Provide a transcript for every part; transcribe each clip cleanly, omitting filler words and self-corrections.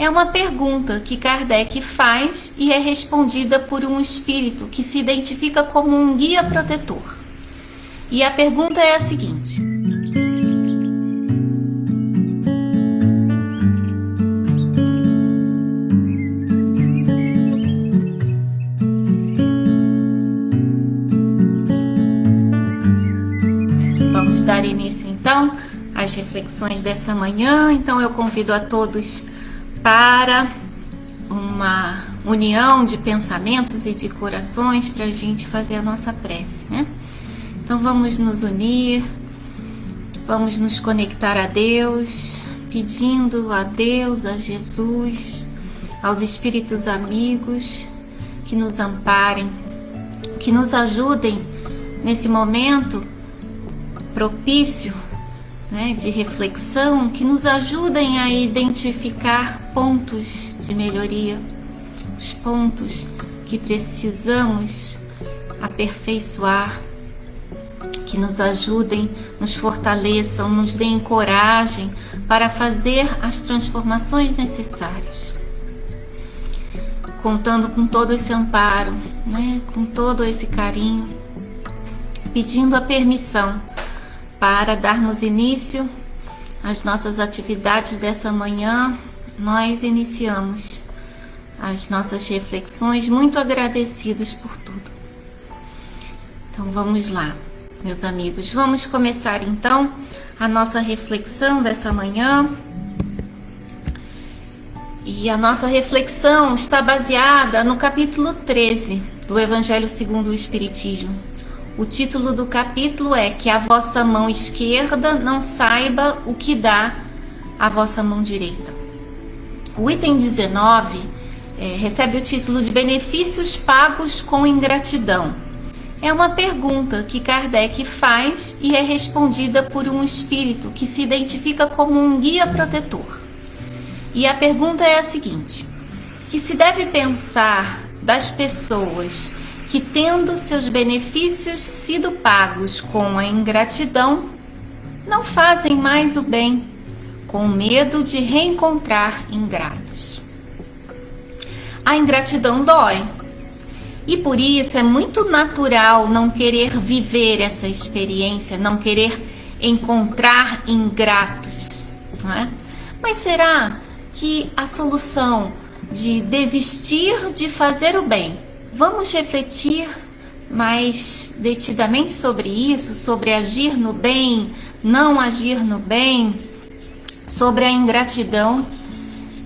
É uma pergunta que Kardec faz e é respondida por um espírito que se identifica como um guia protetor. E a pergunta é a seguinte: vamos dar início então às reflexões dessa manhã. Então eu convido a todos para uma união de pensamentos e de corações para a gente fazer a nossa prece, né? Então vamos nos unir, vamos nos conectar a Deus, pedindo a Deus, a Jesus, aos espíritos amigos que nos amparem, que nos ajudem nesse momento propício, né, de reflexão, que nos ajudem a identificar pontos de melhoria, os pontos que precisamos aperfeiçoar, que nos ajudem, nos fortaleçam, nos deem coragem para fazer as transformações necessárias. Contando com todo esse amparo, né, com todo esse carinho, pedindo a permissão para darmos início às nossas atividades dessa manhã. Nós iniciamos as nossas reflexões muito agradecidos por tudo. Então vamos lá, meus amigos, vamos começar então a nossa reflexão dessa manhã. E a nossa reflexão está baseada no capítulo 13 do Evangelho segundo o Espiritismo. O título do capítulo é Que a vossa mão esquerda não saiba o que dá a vossa mão direita. O item 19 recebe o título de Benefícios pagos com ingratidão. É uma pergunta que Kardec faz e é respondida por um espírito que se identifica como um guia protetor. E a pergunta é a seguinte: que se deve pensar das pessoas que, tendo seus benefícios sido pagos com a ingratidão, não fazem mais o bem, com medo de reencontrar ingratos. A ingratidão dói, e por isso é muito natural não querer viver essa experiência, não querer encontrar ingratos, não é? Mas será que a solução de desistir de fazer o bem, vamos refletir mais detidamente sobre isso, sobre agir no bem, não agir no bem, sobre a ingratidão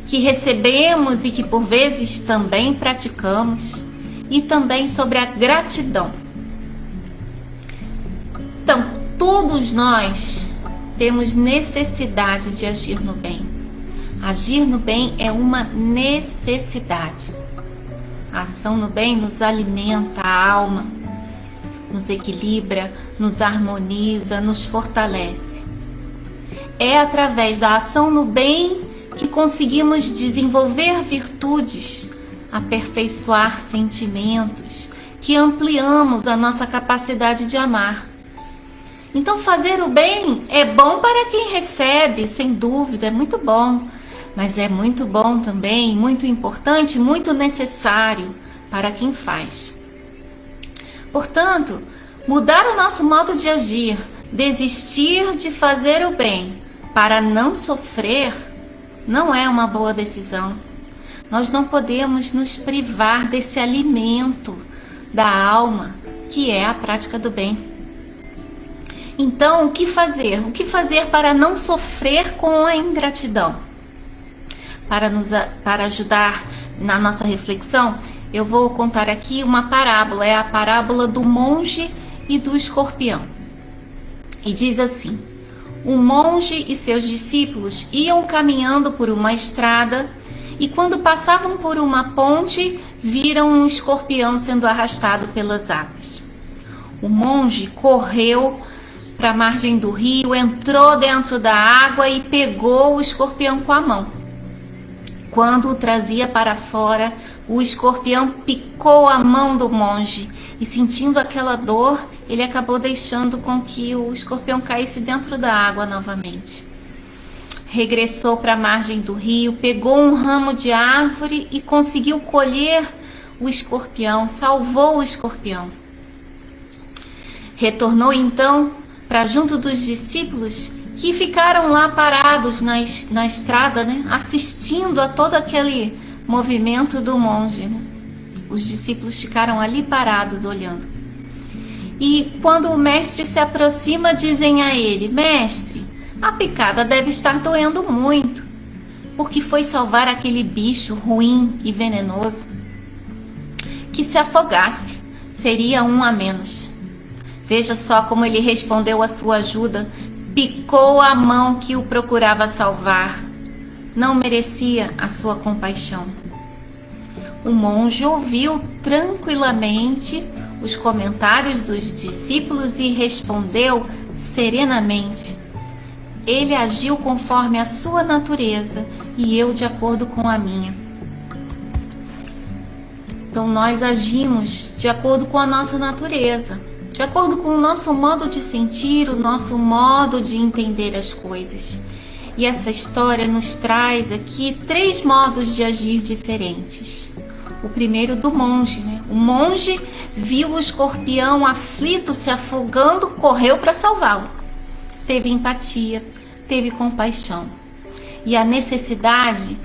que recebemos e que por vezes também praticamos, e também sobre a gratidão. Então, todos nós temos necessidade de agir no bem. Agir no bem é uma necessidade. A ação no bem nos alimenta a alma, nos equilibra, nos harmoniza, nos fortalece. É através da ação no bem que conseguimos desenvolver virtudes, aperfeiçoar sentimentos, que ampliamos a nossa capacidade de amar. Então, fazer o bem é bom para quem recebe, sem dúvida, é muito bom. Mas é muito bom também, muito importante, muito necessário para quem faz. Portanto, mudar o nosso modo de agir, desistir de fazer o bem para não sofrer, não é uma boa decisão. Nós não podemos nos privar desse alimento da alma, que é a prática do bem. Então, o que fazer? O que fazer para não sofrer com a ingratidão? Para ajudar na nossa reflexão, eu vou contar aqui uma parábola, é a parábola do monge e do escorpião. E diz assim: um monge e seus discípulos iam caminhando por uma estrada e quando passavam por uma ponte, viram um escorpião sendo arrastado pelas águas. O monge correu para a margem do rio, entrou dentro da água e pegou o escorpião com a mão. Quando o trazia para fora, o escorpião picou a mão do monge e, sentindo aquela dor, ele acabou deixando com que o escorpião caísse dentro da água novamente. regressou para a margem do rio, pegou um ramo de árvore e conseguiu colher o escorpião, salvou o escorpião. Retornou então para junto dos discípulos, que ficaram lá parados na estrada, né, assistindo a todo aquele movimento do monge, né? Os discípulos ficaram ali parados olhando. E quando o mestre se aproxima, dizem a ele: mestre, a picada deve estar doendo muito, porque foi salvar aquele bicho ruim e venenoso. Que se afogasse, seria um a menos. Veja só como ele respondeu à sua ajuda. Picou a mão que o procurava salvar. Não merecia a sua compaixão. O monge ouviu tranquilamente os comentários dos discípulos e respondeu serenamente: ele agiu conforme a sua natureza e eu de acordo com a minha. Então nós agimos de acordo com a nossa natureza, de acordo com o nosso modo de sentir, o nosso modo de entender as coisas. E essa história nos traz aqui 3 modos de agir diferentes. O primeiro do monge, né? O monge viu o escorpião aflito, se afogando, correu para salvá-lo. Teve empatia, teve compaixão. E a necessidade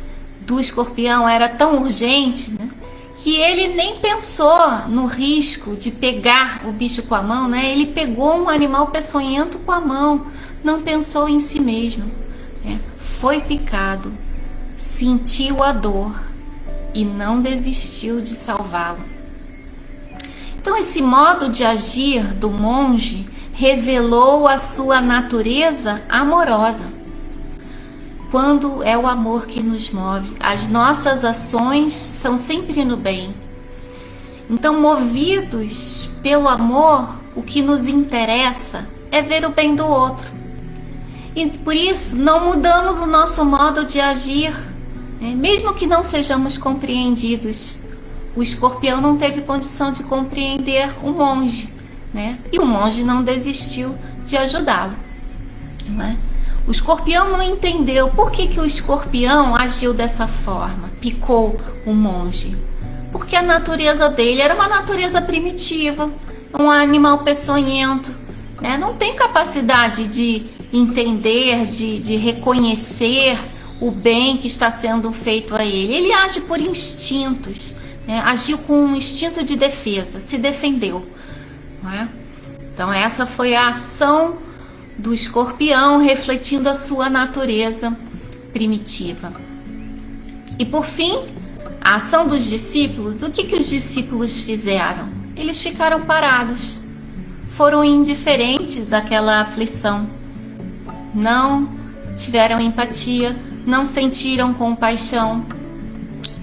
do escorpião era tão urgente, né, que ele nem pensou no risco de pegar o bicho com a mão, né? Ele pegou um animal peçonhento com a mão, não pensou em si mesmo, né? Foi picado, sentiu a dor e não desistiu de salvá-lo. Então esse modo de agir do monge revelou a sua natureza amorosa. Quando é o amor que nos move, as nossas ações são sempre no bem. Então, movidos pelo amor, o que nos interessa é ver o bem do outro. E por isso não mudamos o nosso modo de agir, né? Mesmo que não sejamos compreendidos. O escorpião não teve condição de compreender o monge, né? E o monge não desistiu de ajudá-lo, não é? O escorpião não entendeu por que o escorpião agiu dessa forma, picou o monge. Porque a natureza dele era uma natureza primitiva, um animal peçonhento, né? Não tem capacidade de entender, de reconhecer o bem que está sendo feito a ele. Ele age por instintos, né? Agiu com um instinto de defesa, se defendeu, não é? Então essa foi a ação do escorpião, refletindo a sua natureza primitiva. E por fim, a ação dos discípulos. O que os discípulos fizeram? Eles ficaram parados, foram indiferentes àquela aflição, não tiveram empatia, não sentiram compaixão.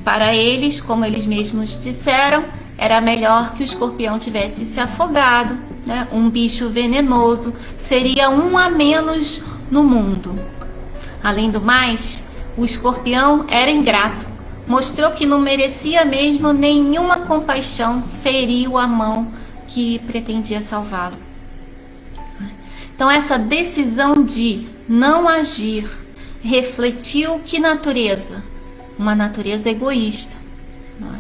Para eles, como eles mesmos disseram, era melhor que o escorpião tivesse se afogado, né? Um bicho venenoso seria um a menos no mundo. Além do mais, o escorpião era ingrato, mostrou que não merecia mesmo nenhuma compaixão, feriu a mão que pretendia salvá-lo. Então essa decisão de não agir refletiu que natureza? Uma natureza egoísta, não é?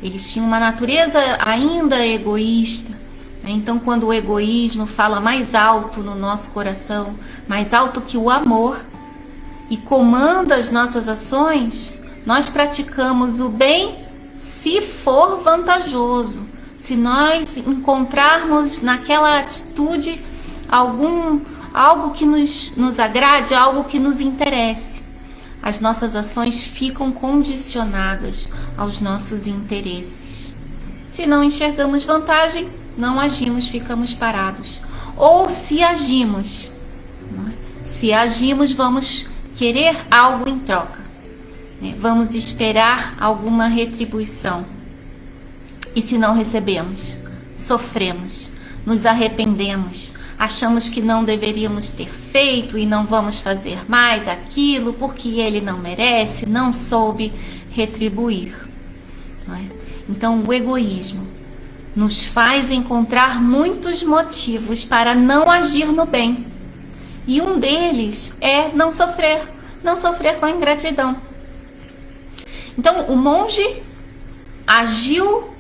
Eles tinham uma natureza ainda egoísta. Então, quando o egoísmo fala mais alto no nosso coração, mais alto que o amor, e comanda as nossas ações, nós praticamos o bem se for vantajoso. Se nós encontrarmos naquela atitude algo que nos agrade, algo que nos interesse, as nossas ações ficam condicionadas aos nossos interesses. Se não enxergamos vantagem, não agimos, ficamos parados. Ou se agimos, vamos querer algo em troca, né? Vamos esperar alguma retribuição. E se não recebemos, sofremos, nos arrependemos, achamos que não deveríamos ter feito e não vamos fazer mais aquilo porque ele não merece, não soube retribuir, não é? Então o egoísmo nos faz encontrar muitos motivos para não agir no bem. E um deles é não sofrer, não sofrer com a ingratidão. Então, o monge agiu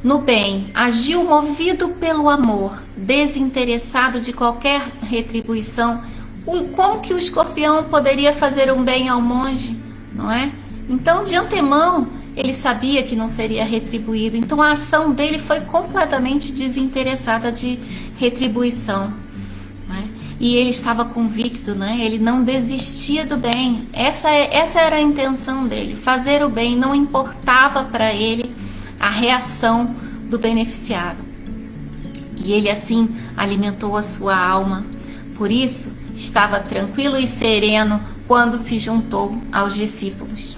no bem, agiu movido pelo amor, desinteressado de qualquer retribuição. Como que o escorpião poderia fazer um bem ao monge, não é? Então, de antemão, ele sabia que não seria retribuído. Então, a ação dele foi completamente desinteressada de retribuição, né? E ele estava convicto, né? Ele não desistia do bem. Essa era a intenção dele, fazer o bem. Não importava para ele a reação do beneficiado. E ele assim alimentou a sua alma. Por isso, estava tranquilo e sereno quando se juntou aos discípulos.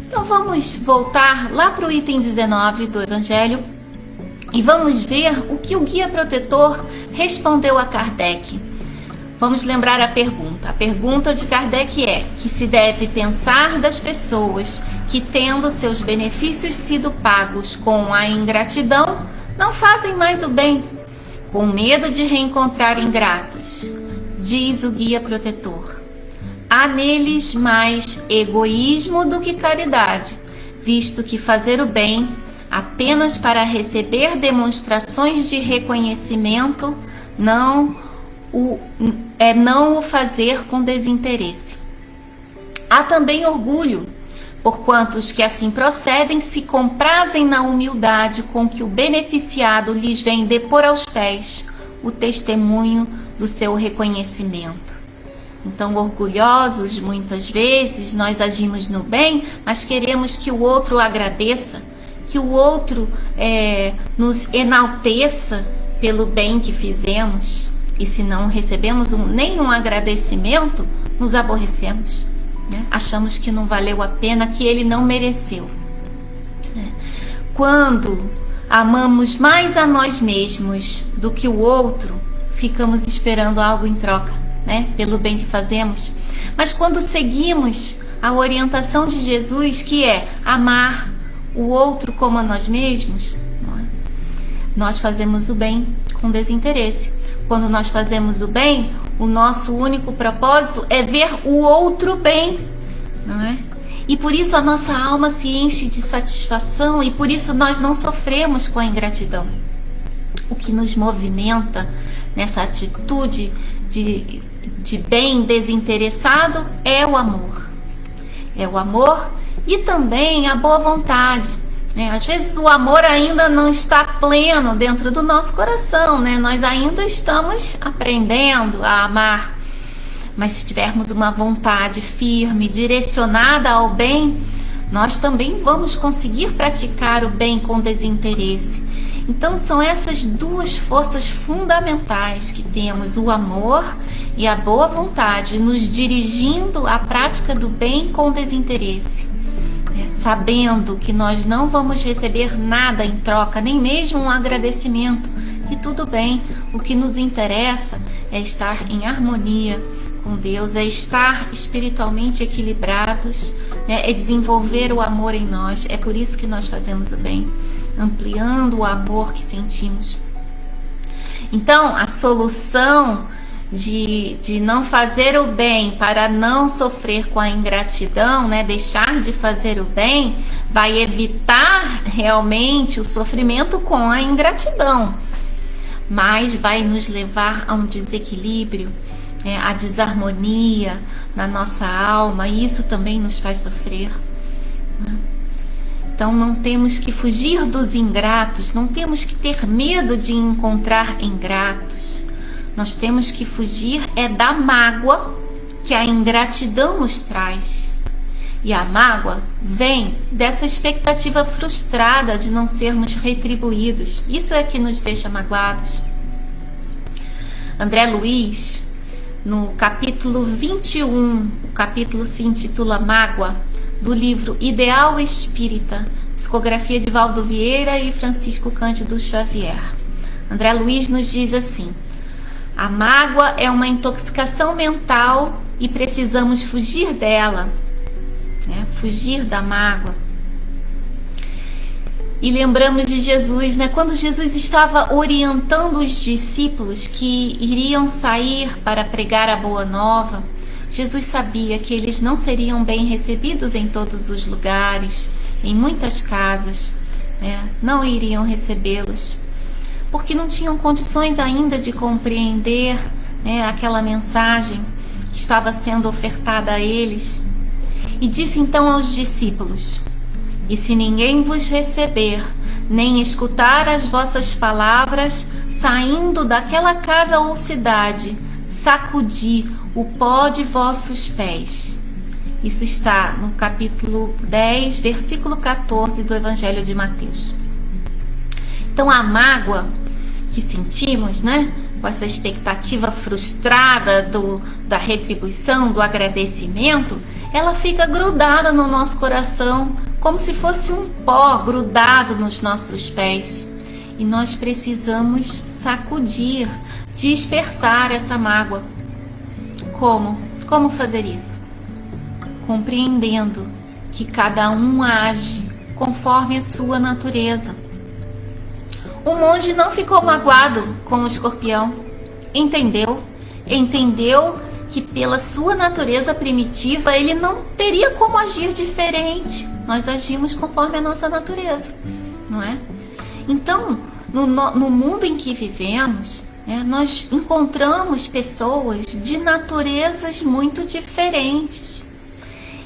Então vamos voltar lá para o item 19 do Evangelho e vamos ver o que o guia protetor respondeu a Kardec. Vamos lembrar a pergunta. A pergunta de Kardec é que se deve pensar das pessoas que, tendo seus benefícios sido pagos com a ingratidão, não fazem mais o bem, com medo de reencontrar ingratos. Diz o guia protetor: há neles mais egoísmo do que caridade, visto que fazer o bem apenas para receber demonstrações de reconhecimento não o fazer com desinteresse. Há também orgulho, porquanto os que assim procedem se comprazem na humildade com que o beneficiado lhes vem depor aos pés o testemunho do seu reconhecimento. Então, orgulhosos, muitas vezes, nós agimos no bem, mas queremos que o outro agradeça, que o outro nos enalteça pelo bem que fizemos. E se não recebemos nenhum agradecimento, nos aborrecemos, né? Achamos que não valeu a pena, que ele não mereceu, né? Quando amamos mais a nós mesmos do que o outro, ficamos esperando algo em troca, né? Pelo bem que fazemos. Mas quando seguimos a orientação de Jesus, que é amar o outro como a nós mesmos, nós fazemos o bem com desinteresse. Quando nós fazemos o bem, o nosso único propósito é ver o outro bem, não é? E por isso a nossa alma se enche de satisfação e por isso nós não sofremos com a ingratidão. O que nos movimenta nessa atitude de bem desinteressado é o amor. É o amor e também a boa vontade. Às vezes o amor ainda não está pleno dentro do nosso coração, né? Nós ainda estamos aprendendo a amar. Mas se tivermos uma vontade firme, direcionada ao bem, nós também vamos conseguir praticar o bem com desinteresse. Então são essas duas forças fundamentais que temos, o amor e a boa vontade, nos dirigindo à prática do bem com desinteresse. Sabendo que nós não vamos receber nada em troca, nem mesmo um agradecimento, e tudo bem, o que nos interessa é estar em harmonia com Deus, é estar espiritualmente equilibrados, é desenvolver o amor em nós. É por isso que nós fazemos o bem, ampliando o amor que sentimos. Então, a solução de não fazer o bem para não sofrer com a ingratidão, né, deixar de fazer o bem, vai evitar realmente o sofrimento com a ingratidão, mas vai nos levar a um desequilíbrio, a desarmonia na nossa alma, e isso também nos faz sofrer, né? Então não temos que fugir dos ingratos, não temos que ter medo de encontrar ingratos. Nós temos que fugir da mágoa que a ingratidão nos traz. E a mágoa vem dessa expectativa frustrada de não sermos retribuídos. Isso é que nos deixa magoados. André Luiz, no capítulo 21, o capítulo se intitula Mágoa, do livro Ideal Espírita, psicografia de Valdo Vieira e Francisco Cândido Xavier. André Luiz nos diz assim: a mágoa é uma intoxicação mental e precisamos fugir dela, né? Fugir da mágoa. E lembramos de Jesus, né? Quando Jesus estava orientando os discípulos que iriam sair para pregar a boa nova, Jesus sabia que eles não seriam bem recebidos em todos os lugares, em muitas casas, não iriam recebê-los, porque não tinham condições ainda de compreender aquela mensagem que estava sendo ofertada a eles. E disse então aos discípulos: e se ninguém vos receber, nem escutar as vossas palavras, saindo daquela casa ou cidade, sacudi o pó de vossos pés. Isso está no capítulo 10, versículo 14 do Evangelho de Mateus. Então a mágoa que sentimos, com essa expectativa frustrada da retribuição, do agradecimento, ela fica grudada no nosso coração, como se fosse um pó grudado nos nossos pés. E nós precisamos sacudir, dispersar essa mágoa. Como? Como fazer isso? Compreendendo que cada um age conforme a sua natureza. O monge não ficou magoado com o escorpião. Entendeu que pela sua natureza primitiva ele não teria como agir diferente. Nós agimos conforme a nossa natureza, não é? Então, no mundo em que vivemos, nós encontramos pessoas de naturezas muito diferentes.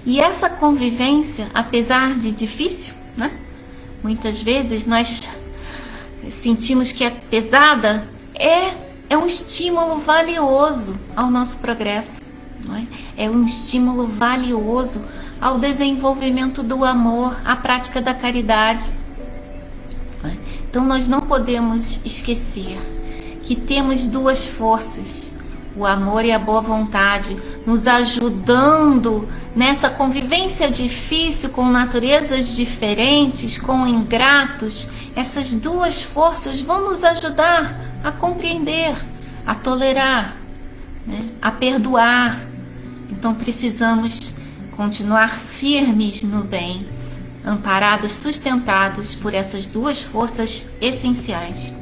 E essa convivência, apesar de difícil, muitas vezes nós sentimos que é pesada, é um estímulo valioso ao nosso progresso, não é? É um estímulo valioso ao desenvolvimento do amor, à prática da caridade. Então nós não podemos esquecer que temos duas forças, o amor e a boa vontade, nos ajudando nessa convivência difícil com naturezas diferentes, com ingratos. Essas duas forças vão nos ajudar a compreender, a tolerar, a perdoar. Então precisamos continuar firmes no bem, amparados, sustentados por essas duas forças essenciais.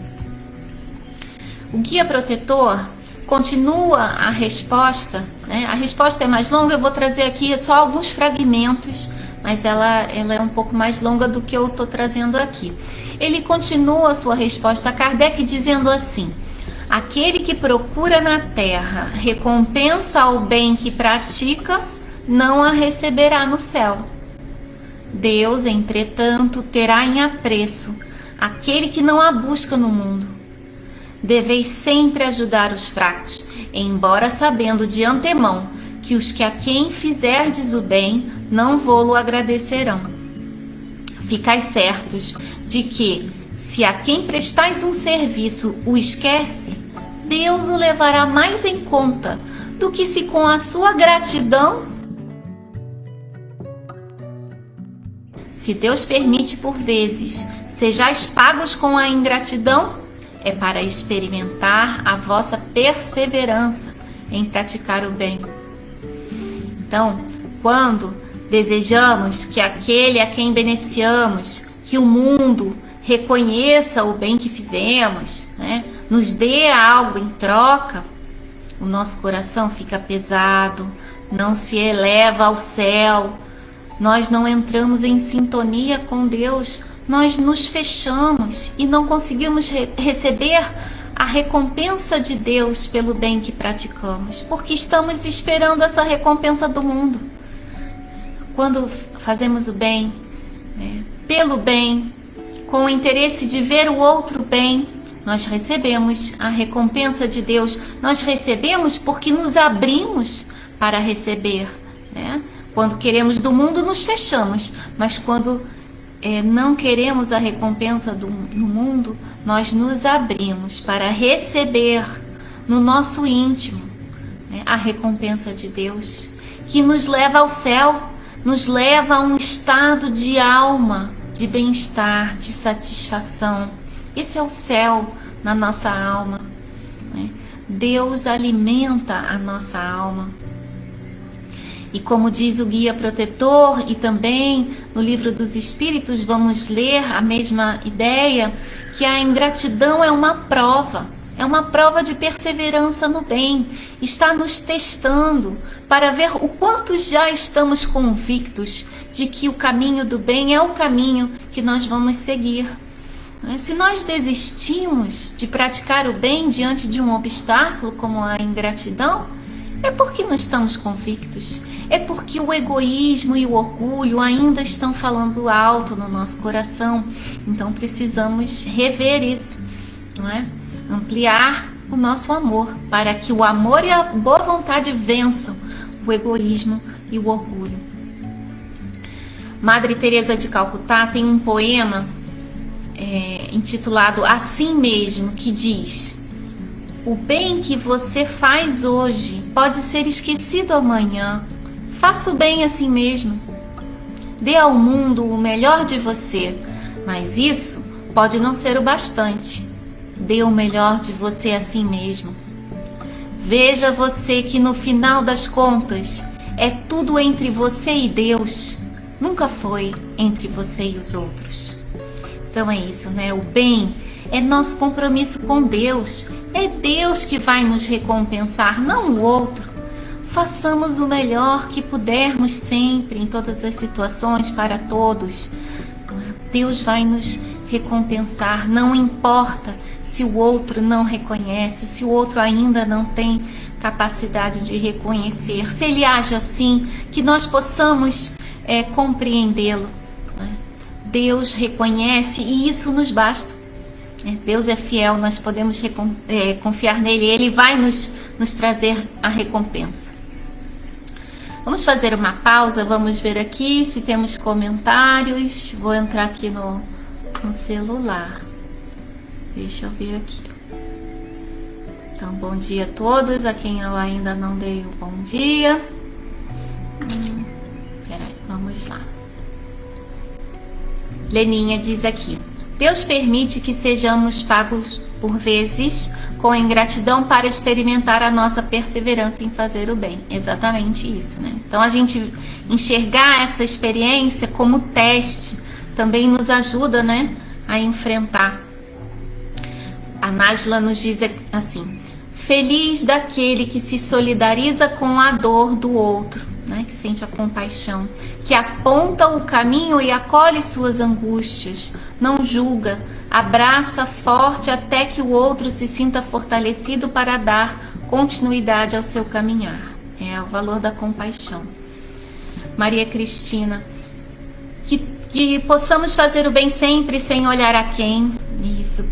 O guia protetor continua a resposta, A resposta é mais longa, eu vou trazer aqui só alguns fragmentos, mas ela é um pouco mais longa do que eu estou trazendo aqui. Ele continua a sua resposta a Kardec dizendo assim: aquele que procura na terra recompensa ao bem que pratica, não a receberá no céu. Deus, entretanto, terá em apreço aquele que não a busca no mundo. Deveis sempre ajudar os fracos, embora sabendo de antemão que os que a quem fizerdes o bem não vô-lo agradecerão. Ficai certos de que, se a quem prestais um serviço o esquece, Deus o levará mais em conta do que se com a sua gratidão. Se Deus permite por vezes sejais pagos com a ingratidão, é para experimentar a vossa perseverança em praticar o bem. Então, quando desejamos que aquele a quem beneficiamos, que o mundo reconheça o bem que fizemos, nos dê algo em troca, o nosso coração fica pesado, não se eleva ao céu, nós não entramos em sintonia com Deus, nós nos fechamos e não conseguimos receber a recompensa de Deus pelo bem que praticamos, porque estamos esperando essa recompensa do mundo. Quando fazemos o bem, pelo bem, com o interesse de ver o outro bem, nós recebemos a recompensa de Deus, nós recebemos porque nos abrimos para receber, Quando queremos do mundo, nos fechamos, mas quando não queremos a recompensa no mundo, nós nos abrimos para receber no nosso íntimo a recompensa de Deus, que nos leva ao céu, nos leva a um estado de alma, de bem-estar, de satisfação. Esse é o céu na nossa alma. Deus alimenta a nossa alma. E como diz o guia protetor, e também no livro dos Espíritos vamos ler a mesma ideia, que a ingratidão é uma prova de perseverança no bem, está nos testando para ver o quanto já estamos convictos de que o caminho do bem é o caminho que nós vamos seguir. Se nós desistimos de praticar o bem diante de um obstáculo como a ingratidão, é porque não estamos convictos, é porque o egoísmo e o orgulho ainda estão falando alto no nosso coração. Então precisamos rever isso, não é? Ampliar o nosso amor, para que o amor e a boa vontade vençam o egoísmo e o orgulho. Madre Teresa de Calcutá tem um poema intitulado Assim Mesmo, que diz: o bem que você faz hoje pode ser esquecido amanhã. Faça o bem assim mesmo. Dê ao mundo o melhor de você, mas isso pode não ser o bastante. Dê o melhor de você assim mesmo. Veja você que no final das contas é tudo entre você e Deus. Nunca foi entre você e os outros. Então é isso, né? O bem é nosso compromisso com Deus. É Deus que vai nos recompensar, não o outro. Façamos o melhor que pudermos sempre, em todas as situações, para todos. Deus vai nos recompensar, não importa se o outro não reconhece, se o outro ainda não tem capacidade de reconhecer. Se ele age assim, que nós possamos compreendê-lo. Deus reconhece e isso nos basta. Deus é fiel, nós podemos confiar nele, ele vai nos trazer a recompensa. Vamos fazer uma pausa, vamos ver aqui se temos comentários. Vou entrar aqui no celular. Deixa eu ver aqui. Então, bom dia a todos, a quem eu ainda não dei o bom dia. Peraí, vamos lá. Leninha diz aqui: Deus permite que sejamos pagos por vezes com ingratidão para experimentar a nossa perseverança em fazer o bem. Exatamente isso, né? Então a gente enxergar essa experiência como teste também nos ajuda, né, a enfrentar. A Nájila nos diz assim: feliz daquele que se solidariza com a dor do outro, né, que sente a compaixão, que aponta o caminho e acolhe suas angústias, não julga, abraça forte até que o outro se sinta fortalecido para dar continuidade ao seu caminhar. É o valor da compaixão. Maria Cristina: que possamos fazer o bem sempre sem olhar a quem. Isso,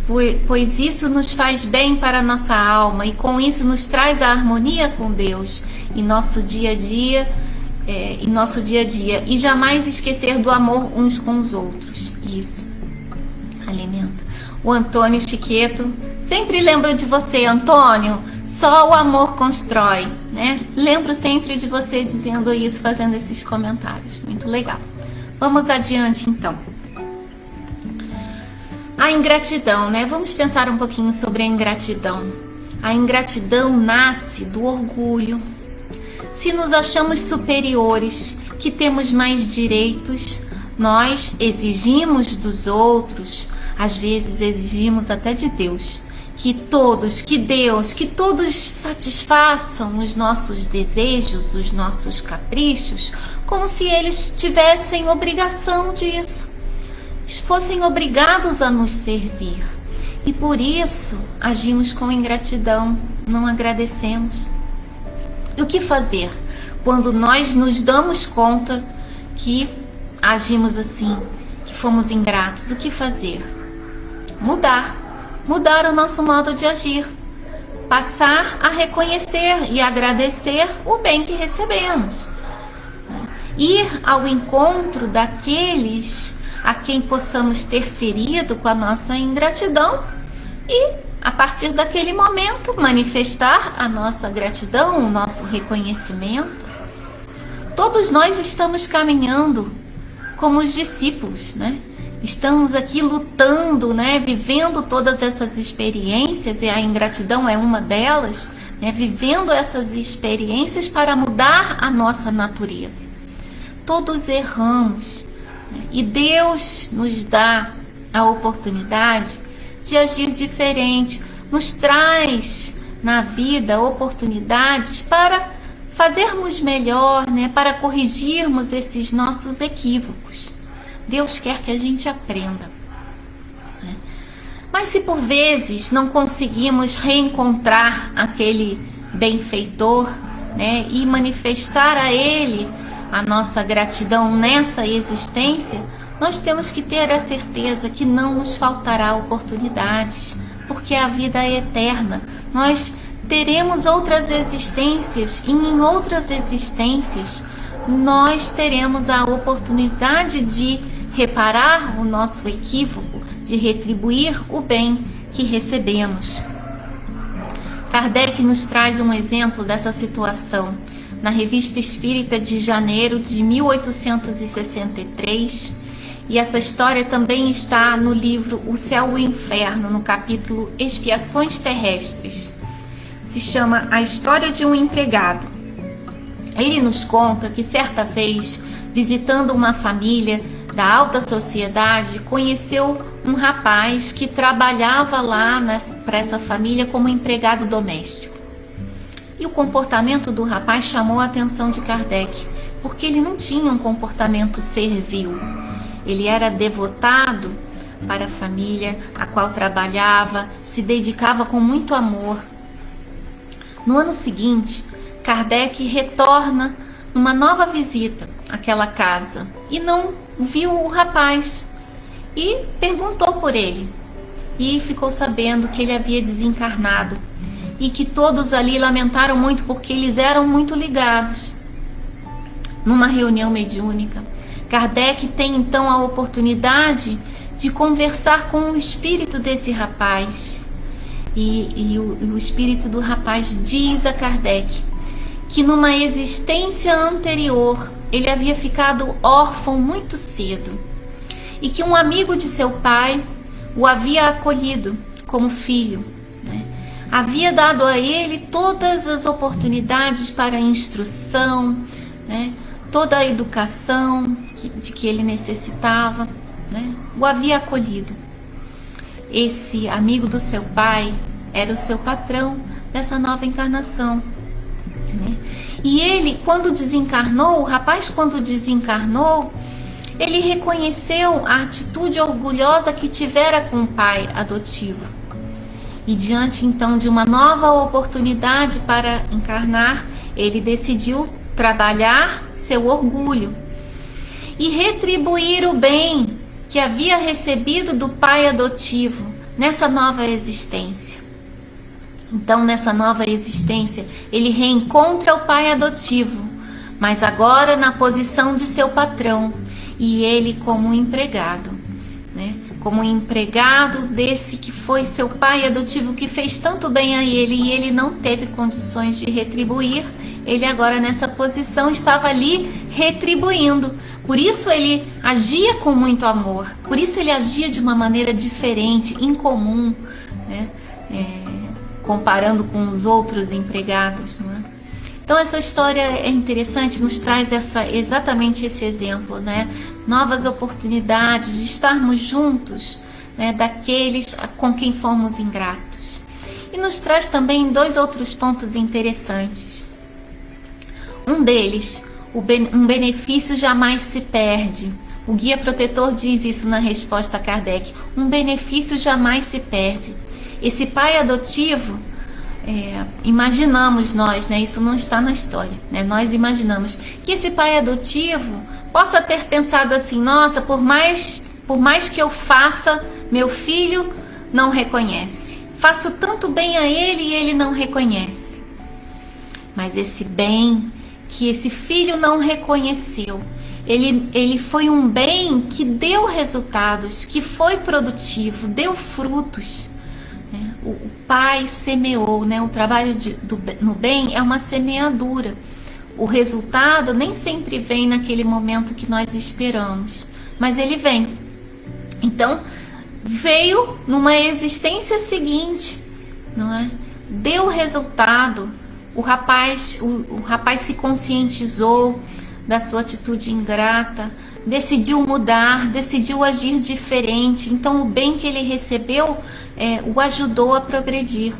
pois isso nos faz bem para a nossa alma e com isso nos traz a harmonia com Deus em nosso dia a dia, e jamais esquecer do amor uns com os outros. Isso alimenta. O Antônio Chiqueto: sempre lembro de você, Antônio, só o amor constrói, né? Lembro sempre de você dizendo isso, fazendo esses comentários. Muito legal. Vamos adiante então. A ingratidão, né? Vamos pensar um pouquinho sobre a ingratidão. A ingratidão nasce do orgulho. Se nos achamos superiores, que temos mais direitos, nós exigimos dos outros, às vezes exigimos até de Deus, que todos satisfaçam os nossos desejos, os nossos caprichos, como se eles tivessem obrigação disso, fossem obrigados a nos servir. E por isso agimos com ingratidão, não agradecemos. E o que fazer quando nós nos damos conta que agimos assim, que fomos ingratos? O que fazer? Mudar o nosso modo de agir, passar a reconhecer e agradecer o bem que recebemos, ir ao encontro daqueles a quem possamos ter ferido com a nossa ingratidão e, a partir daquele momento, manifestar a nossa gratidão, o nosso reconhecimento. Todos nós estamos caminhando como os discípulos, né? Estamos aqui lutando, né? Vivendo todas essas experiências, e a ingratidão é uma delas, né? Vivendo essas experiências para mudar a nossa natureza. Todos erramos, né? E Deus nos dá a oportunidade de agir diferente, nos traz na vida oportunidades para fazermos melhor, né, para corrigirmos esses nossos equívocos. Deus quer que a gente aprenda. Né? Mas se por vezes não conseguimos reencontrar aquele benfeitor, né, e manifestar a Ele a nossa gratidão nessa existência, nós temos que ter a certeza que não nos faltará oportunidades, porque a vida é eterna. Nós teremos outras existências e em outras existências nós teremos a oportunidade de reparar o nosso equívoco, de retribuir o bem que recebemos. Kardec nos traz um exemplo dessa situação na Revista Espírita de janeiro de 1863, e essa história também está no livro O Céu e o Inferno, no capítulo Expiações Terrestres. Se chama A História de um Empregado. Ele nos conta que certa vez, visitando uma família da alta sociedade, conheceu um rapaz que trabalhava lá para essa família como empregado doméstico. E o comportamento do rapaz chamou a atenção de Kardec, porque ele não tinha um comportamento servil. Ele era devotado para a família a qual trabalhava, se dedicava com muito amor. No ano seguinte, Kardec retorna numa nova visita àquela casa e não viu o rapaz e perguntou por ele, e ficou sabendo que ele havia desencarnado e que todos ali lamentaram muito porque eles eram muito ligados. Numa reunião mediúnica, Kardec tem então a oportunidade de conversar com o espírito desse rapaz. E o espírito do rapaz diz a Kardec que numa existência anterior ele havia ficado órfão muito cedo e que um amigo de seu pai o havia acolhido como filho, né? Havia dado a ele todas as oportunidades para a instrução, né? Toda a educação de que ele necessitava, né? O havia acolhido. Esse amigo do seu pai era o seu patrão dessa nova encarnação, né? E ele, quando desencarnou, o rapaz quando desencarnou, ele reconheceu a atitude orgulhosa que tivera com o pai adotivo. E diante então de uma nova oportunidade para encarnar, ele decidiu trabalhar seu orgulho e retribuir o bem que havia recebido do pai adotivo nessa nova existência. Então, nessa nova existência, ele reencontra o pai adotivo, mas agora na posição de seu patrão, e ele como empregado, né? Como empregado desse que foi seu pai adotivo, que fez tanto bem a ele, e ele não teve condições de retribuir. Ele agora nessa posição estava ali retribuindo. Por isso ele agia com muito amor, por isso ele agia de uma maneira diferente, incomum, né? Comparando com os outros empregados, não é? Então essa história é interessante, nos traz exatamente esse exemplo, né? Novas oportunidades de estarmos juntos, né, daqueles com quem fomos ingratos. E nos traz também dois outros pontos interessantes. Um deles, um benefício jamais se perde. O guia protetor diz isso na resposta a Kardec. Um benefício jamais se perde. Esse pai adotivo, imaginamos nós, né? Isso não está na história, né? Nós imaginamos que esse pai adotivo possa ter pensado assim: nossa, por mais que eu faça, meu filho não reconhece. Faço tanto bem a ele e ele não reconhece. Mas esse bem que esse filho não reconheceu, ele foi um bem que deu resultados, que foi produtivo, deu frutos. O pai semeou, né? O trabalho no bem é uma semeadura. O resultado nem sempre vem naquele momento que nós esperamos, mas ele vem. Então, veio numa existência seguinte, não é? Deu resultado. O rapaz se conscientizou da sua atitude ingrata, decidiu mudar, decidiu agir diferente. Então, o bem que ele recebeu o ajudou a progredir,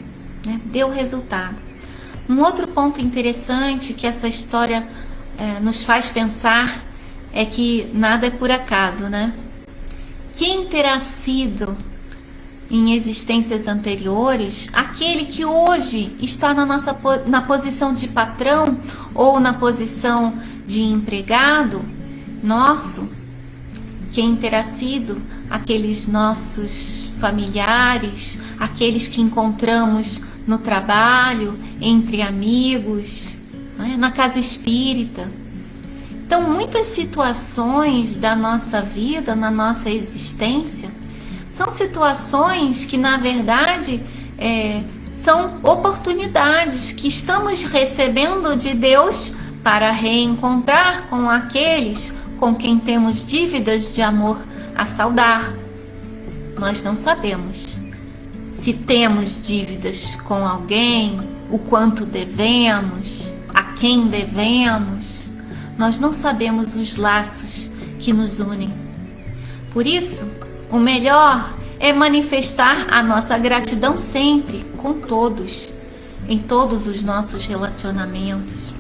né? Deu resultado. Um outro ponto interessante que essa história nos faz pensar é que nada é por acaso, né? Quem terá sido em existências anteriores aquele que hoje está na posição de patrão ou na posição de empregado nosso? Quem terá sido aqueles nossos familiares, aqueles que encontramos no trabalho, entre amigos, né? Na casa espírita? Então, muitas situações da nossa vida, na nossa existência, são situações que, na verdade, são oportunidades que estamos recebendo de Deus para reencontrar com aqueles com quem temos dívidas de amor a saldar. Nós não sabemos se temos dívidas com alguém, o quanto devemos, a quem devemos. Nós não sabemos os laços que nos unem. Por isso, o melhor é manifestar a nossa gratidão sempre, com todos, em todos os nossos relacionamentos.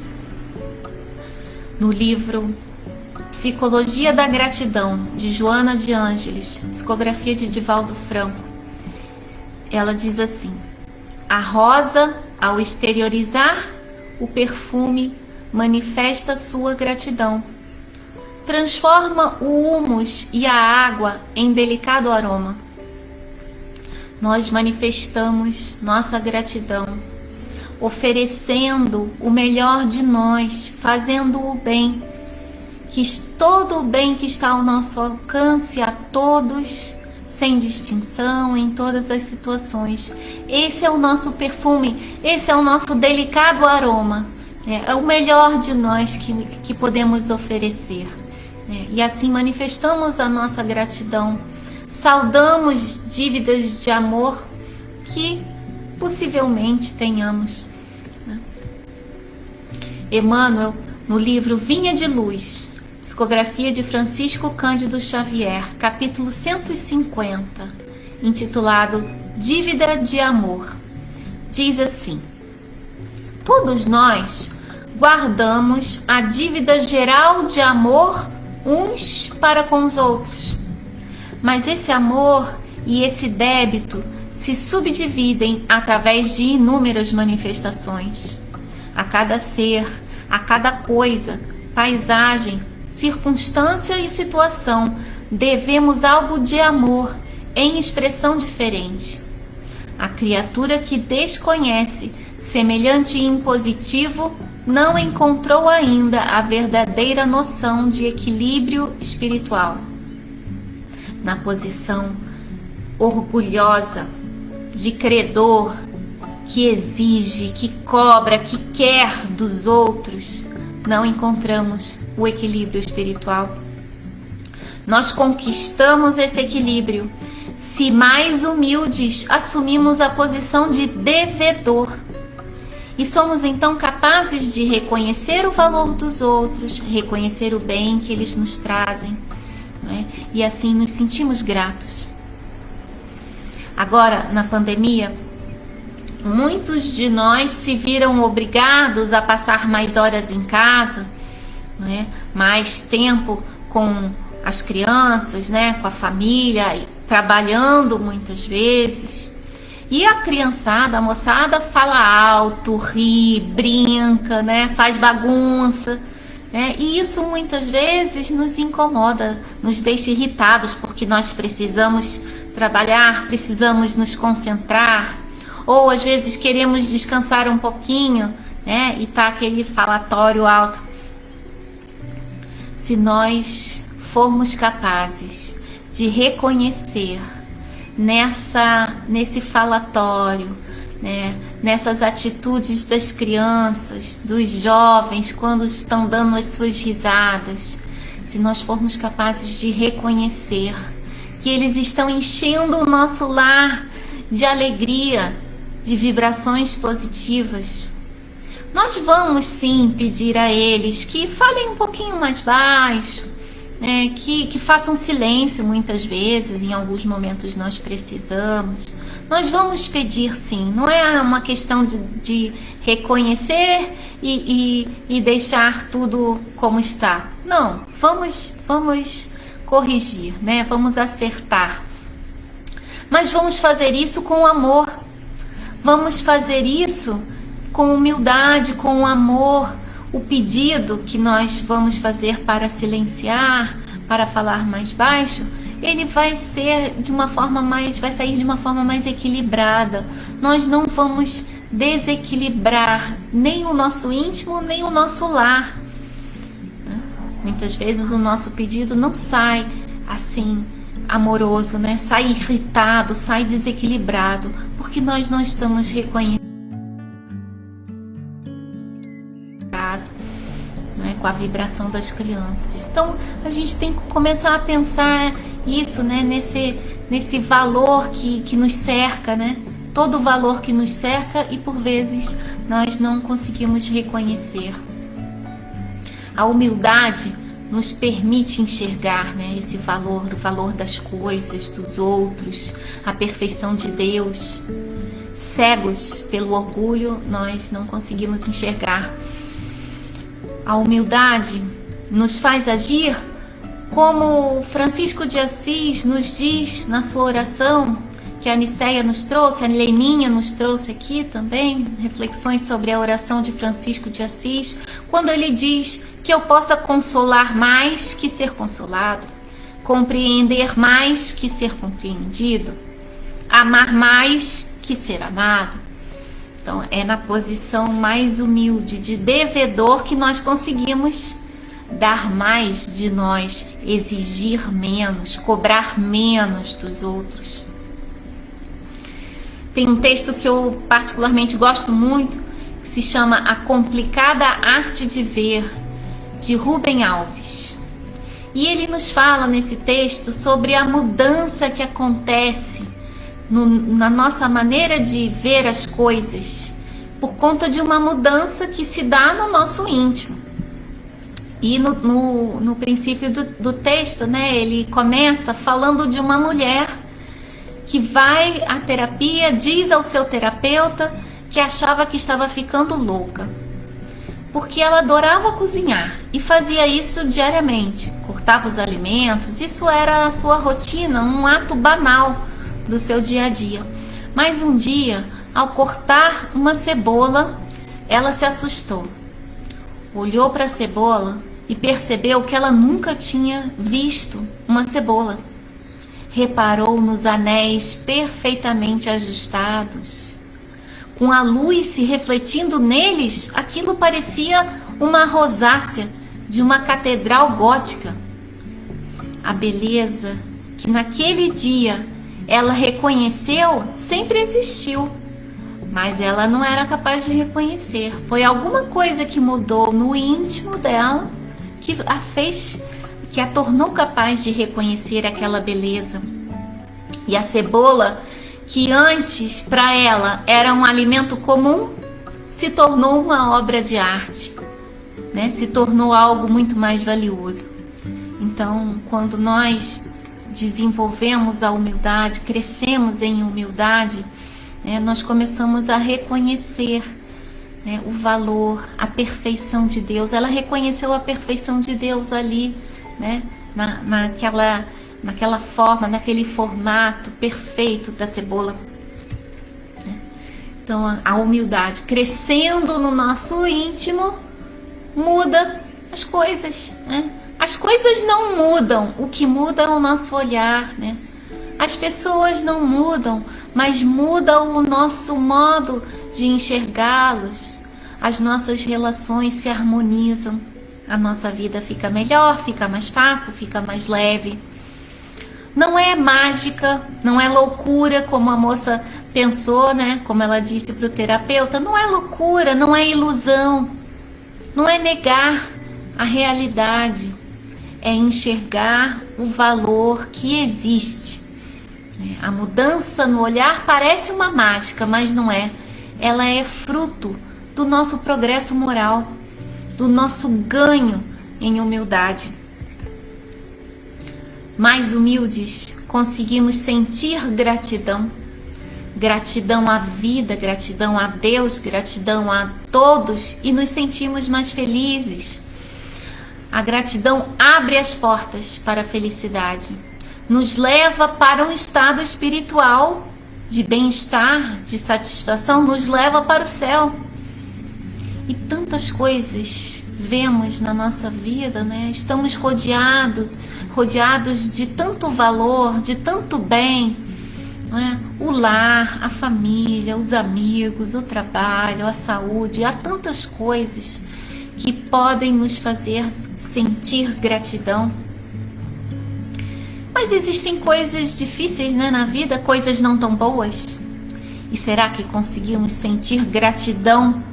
No livro Psicologia da Gratidão, de Joana de Ângeles, psicografia de Divaldo Franco, ela diz assim: a rosa, ao exteriorizar o perfume, manifesta sua gratidão. Transforma o humus e a água em delicado aroma. Nós manifestamos nossa gratidão, oferecendo o melhor de nós, fazendo o bem, todo o bem que está ao nosso alcance a todos, sem distinção, em todas as situações. Esse é o nosso perfume, esse é o nosso delicado aroma. É o melhor de nós que podemos oferecer. E assim manifestamos a nossa gratidão. Saudamos dívidas de amor que possivelmente tenhamos. Emmanuel, no livro Vinha de Luz, psicografia de Francisco Cândido Xavier, capítulo 150, intitulado Dívida de Amor, diz assim: todos nós guardamos a dívida geral de amor uns para com os outros, mas esse amor e esse débito se subdividem através de inúmeras manifestações. A cada ser, a cada coisa, paisagem, circunstância e situação, devemos algo de amor em expressão diferente. A criatura que desconhece semelhante impositivo não encontrou ainda a verdadeira noção de equilíbrio espiritual. Na posição orgulhosa de credor, que exige, que cobra, que quer dos outros, não encontramos o equilíbrio espiritual. Nós conquistamos esse equilíbrio se, mais humildes, assumimos a posição de devedor. E somos então capazes de reconhecer o valor dos outros, reconhecer o bem que eles nos trazem, né? E assim nos sentimos gratos. Agora, na pandemia, muitos de nós se viram obrigados a passar mais horas em casa, né? Mais tempo com as crianças, né? Com a família, trabalhando muitas vezes. E a criançada, a moçada fala alto, ri, brinca, né? Faz bagunça, né? E isso muitas vezes nos incomoda, nos deixa irritados, porque nós precisamos trabalhar, precisamos nos concentrar, ou às vezes queremos descansar um pouquinho, né? E tá aquele falatório alto. Se nós formos capazes de reconhecer nesse falatório, né, nessas atitudes das crianças, dos jovens, quando estão dando as suas risadas, se nós formos capazes de reconhecer que eles estão enchendo o nosso lar de alegria, de vibrações positivas, nós vamos sim pedir a eles que falem um pouquinho mais baixo, que façam silêncio muitas vezes, em alguns momentos nós precisamos. Nós vamos pedir sim, não é uma questão de reconhecer e deixar tudo como está. Não, vamos corrigir, né? Vamos acertar. Mas vamos fazer isso com amor. Vamos fazer isso com humildade, com amor. O pedido que nós vamos fazer para silenciar, para falar mais baixo, ele vai ser vai sair de uma forma mais equilibrada. Nós não vamos desequilibrar nem o nosso íntimo, nem o nosso lar. Muitas vezes o nosso pedido não sai assim amoroso, né? Sai irritado, sai desequilibrado, porque nós não estamos reconhecendo, né, com a vibração das crianças. Então a gente tem que começar a pensar isso, né, nesse valor que nos cerca, né? Todo o valor que nos cerca e por vezes nós não conseguimos reconhecer. A humildade nos permite enxergar, né, esse valor, o valor das coisas, dos outros, a perfeição de Deus. Cegos pelo orgulho, nós não conseguimos enxergar. A humildade nos faz agir como Francisco de Assis nos diz na sua oração, que a Aniceia nos trouxe, a Leninha nos trouxe aqui também, reflexões sobre a oração de Francisco de Assis, quando ele diz que eu possa consolar mais que ser consolado, compreender mais que ser compreendido, amar mais que ser amado. Então é na posição mais humilde de devedor que nós conseguimos dar mais de nós, exigir menos, cobrar menos dos outros. Tem um texto que eu particularmente gosto muito, que se chama A Complicada Arte de Ver, de Rubem Alves. E ele nos fala nesse texto sobre a mudança que acontece na nossa maneira de ver as coisas, por conta de uma mudança que se dá no nosso íntimo. E no princípio do texto, né, ele começa falando de uma mulher que vai à terapia, diz ao seu terapeuta que achava que estava ficando louca, porque ela adorava cozinhar e fazia isso diariamente, cortava os alimentos, isso era a sua rotina, um ato banal do seu dia a dia. Mas um dia, ao cortar uma cebola, ela se assustou. Olhou para a cebola e percebeu que ela nunca tinha visto uma cebola. Reparou nos anéis perfeitamente ajustados. Com a luz se refletindo neles, aquilo parecia uma rosácea de uma catedral gótica. A beleza que naquele dia ela reconheceu sempre existiu, mas ela não era capaz de reconhecer. Foi alguma coisa que mudou no íntimo dela que a tornou capaz de reconhecer aquela beleza. E a cebola, que antes para ela era um alimento comum, se tornou uma obra de arte, né? Se tornou algo muito mais valioso. Então, quando nós desenvolvemos a humildade, crescemos em humildade, né, nós começamos a reconhecer, né, o valor, a perfeição de Deus. Ela reconheceu a perfeição de Deus ali, né, naquela forma, naquele formato perfeito da cebola. Então a humildade crescendo no nosso íntimo muda as coisas, né? As coisas não mudam, o que muda é o nosso olhar, né? As pessoas não mudam, mas muda o nosso modo de enxergá-los. As nossas relações se harmonizam, a nossa vida fica melhor, fica mais fácil, fica mais leve. Não é mágica, não é loucura, como a moça pensou, né? Como ela disse para o terapeuta, não é loucura, não é ilusão, não é negar a realidade, é enxergar o valor que existe. A mudança no olhar parece uma mágica, mas não é. Ela é fruto do nosso progresso moral, do nosso ganho em humildade. Mais humildes, conseguimos sentir gratidão. gratidão à vida, gratidão a Deus, gratidão a todos e nos sentimos mais felizes. A gratidão abre as portas para a felicidade, nos leva para um estado espiritual de bem-estar, de satisfação, nos leva para o céu. E tantas coisas vemos na nossa vida, né? Estamos rodeados de tanto valor, de tanto bem, né? O lar, a família, os amigos, o trabalho, a saúde, há tantas coisas que podem nos fazer sentir gratidão. Mas existem coisas difíceis, né, na vida, coisas não tão boas. E será que conseguimos sentir gratidão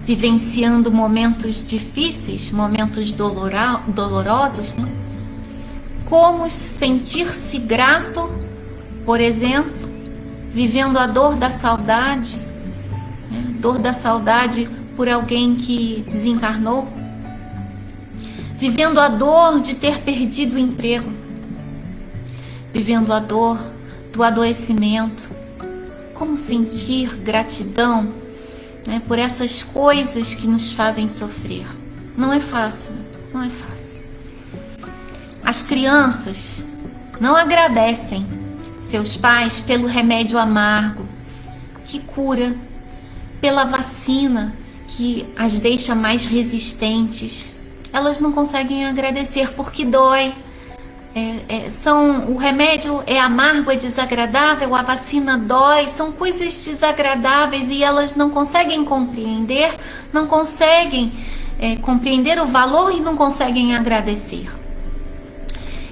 vivenciando momentos difíceis, momentos dolorosos, né? Como sentir-se grato, por exemplo, vivendo a dor da saudade, né? Dor da saudade por alguém que desencarnou, vivendo a dor de ter perdido o emprego, vivendo a dor do adoecimento. Como sentir gratidão, né, por essas coisas que nos fazem sofrer? Não é fácil, não é fácil. As crianças não agradecem seus pais pelo remédio amargo que cura, pela vacina que as deixa mais resistentes. Elas não conseguem agradecer porque dói. O remédio é amargo, é desagradável, a vacina dói, são coisas desagradáveis e elas não conseguem compreender, compreender o valor e não conseguem agradecer.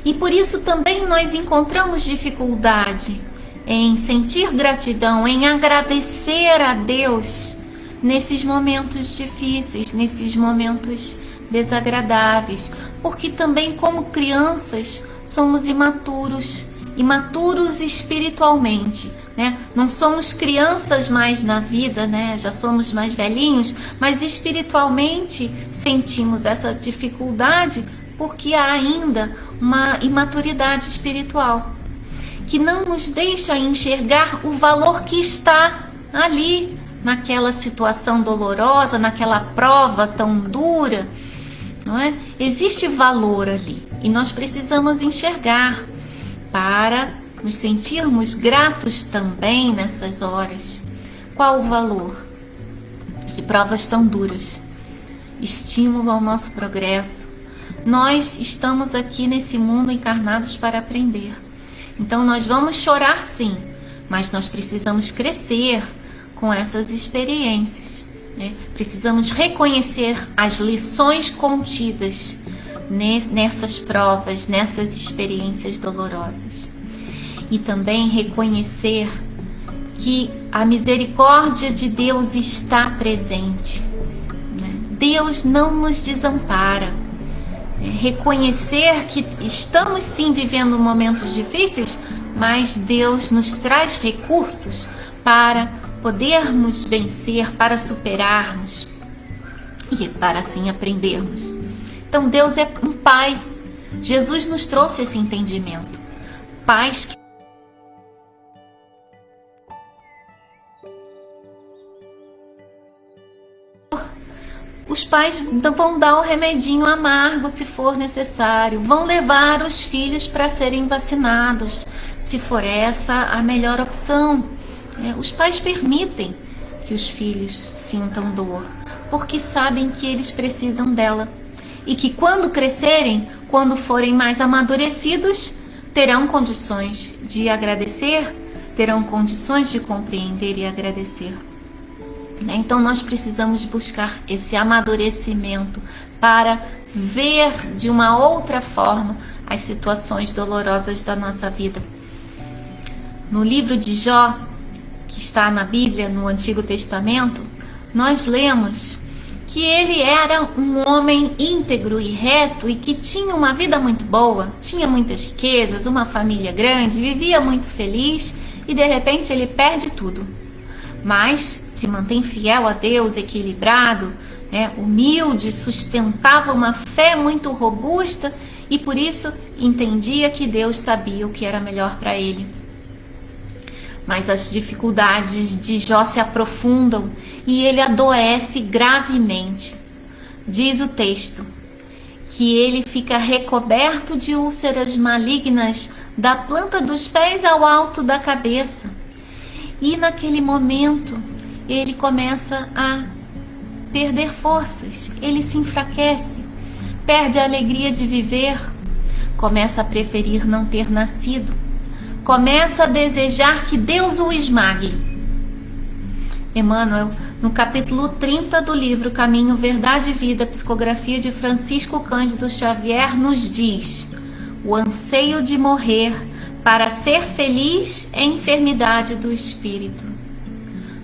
E por isso também nós encontramos dificuldade em sentir gratidão, em agradecer a Deus nesses momentos difíceis, nesses momentos desagradáveis, porque também como crianças somos imaturos espiritualmente, né? Não somos crianças mais na vida, né? Já somos mais velhinhos, mas espiritualmente sentimos essa dificuldade porque há ainda uma imaturidade espiritual que não nos deixa enxergar o valor que está ali, naquela situação dolorosa, naquela prova tão dura, não é? Existe valor ali e nós precisamos enxergar para nos sentirmos gratos também nessas horas. Qual o valor de provas tão duras? Estímulo ao nosso progresso. Nós estamos aqui nesse mundo encarnados para aprender. Então nós vamos chorar sim, mas nós precisamos crescer com essas experiências, né? Precisamos reconhecer as lições contidas nessas provas, nessas experiências dolorosas. E também reconhecer que a misericórdia de Deus está presente, né? Deus não nos desampara. Reconhecer que estamos sim vivendo momentos difíceis, mas Deus nos traz recursos para podermos vencer, para superarmos e para assim aprendermos. Então Deus é um Pai. Jesus nos trouxe esse entendimento. Pais que os pais vão dar o remedinho amargo se for necessário, vão levar os filhos para serem vacinados, se for essa a melhor opção. Os pais permitem que os filhos sintam dor, porque sabem que eles precisam dela e que quando crescerem, quando forem mais amadurecidos, terão condições de agradecer, terão condições de compreender e agradecer. Então nós precisamos buscar esse amadurecimento para ver de uma outra forma as situações dolorosas da nossa vida. No livro de Jó, que está na Bíblia, no Antigo Testamento, nós lemos que ele era um homem íntegro e reto e que tinha uma vida muito boa, tinha muitas riquezas, uma família grande, vivia muito feliz e de repente ele perde tudo. Mas se mantém fiel a Deus, equilibrado, humilde, sustentava uma fé muito robusta e por isso entendia que Deus sabia o que era melhor para ele. Mas as dificuldades de Jó se aprofundam e ele adoece gravemente. Diz o texto que ele fica recoberto de úlceras malignas da planta dos pés ao alto da cabeça. E naquele momento ele começa a perder forças, ele se enfraquece, perde a alegria de viver, começa a preferir não ter nascido, começa a desejar que Deus o esmague. Emmanuel, no capítulo 30 do livro Caminho, Verdade e Vida, psicografia de Francisco Cândido Xavier, nos diz: o anseio de morrer para ser feliz é enfermidade do espírito.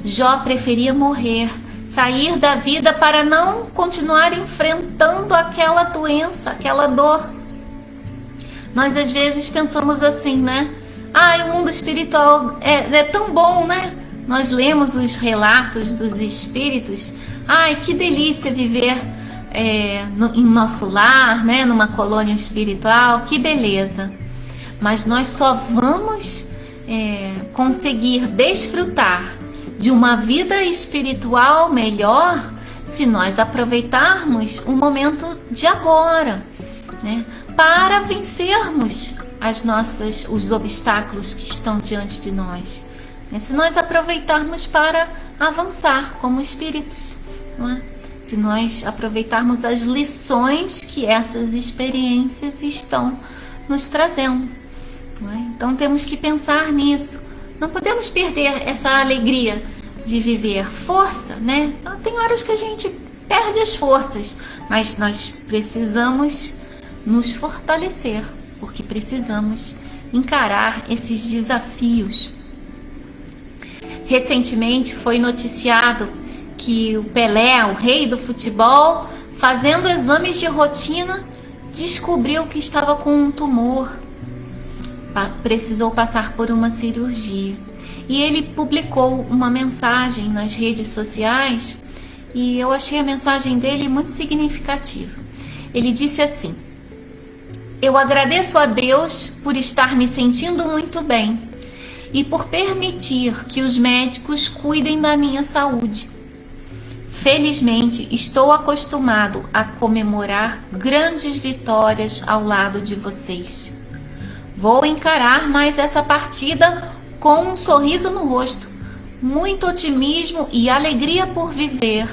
Jó preferia morrer, sair da vida para não continuar enfrentando aquela doença, aquela dor. Nós às vezes pensamos assim, né? O mundo espiritual é tão bom, né? Nós lemos os relatos dos espíritos. Que delícia viver em nosso lar, né? Numa colônia espiritual, que beleza. Mas nós só vamos conseguir desfrutar de uma vida espiritual melhor se nós aproveitarmos o momento de agora, né? Para vencermos os obstáculos que estão diante de nós. Se nós aproveitarmos para avançar como espíritos, não é? Se nós aproveitarmos as lições que essas experiências estão nos trazendo, não é? Então temos que pensar nisso. Não podemos perder essa alegria de viver. Força, né? Tem horas que a gente perde as forças, mas nós precisamos nos fortalecer, porque precisamos encarar esses desafios. Recentemente foi noticiado que o Pelé, o rei do futebol, fazendo exames de rotina, descobriu que estava com um tumor. Precisou passar por uma cirurgia. E ele publicou uma mensagem nas redes sociais e eu achei a mensagem dele muito significativa. Ele disse assim: eu agradeço a Deus por estar me sentindo muito bem e por permitir que os médicos cuidem da minha saúde. Felizmente, estou acostumado a comemorar grandes vitórias ao lado de vocês. Vou encarar mais essa partida com um sorriso no rosto, muito otimismo e alegria por viver,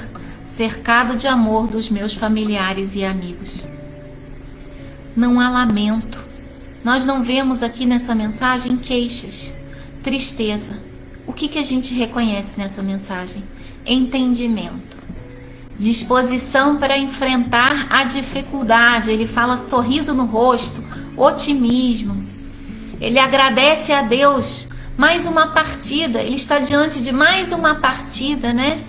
cercado de amor dos meus familiares e amigos. Não há lamento. Nós não vemos aqui nessa mensagem queixas, tristeza. O que a gente reconhece nessa mensagem? Entendimento, disposição para enfrentar a dificuldade. Ele fala sorriso no rosto, otimismo. Ele agradece a Deus. Mais uma partida, ele está diante de mais uma partida, né?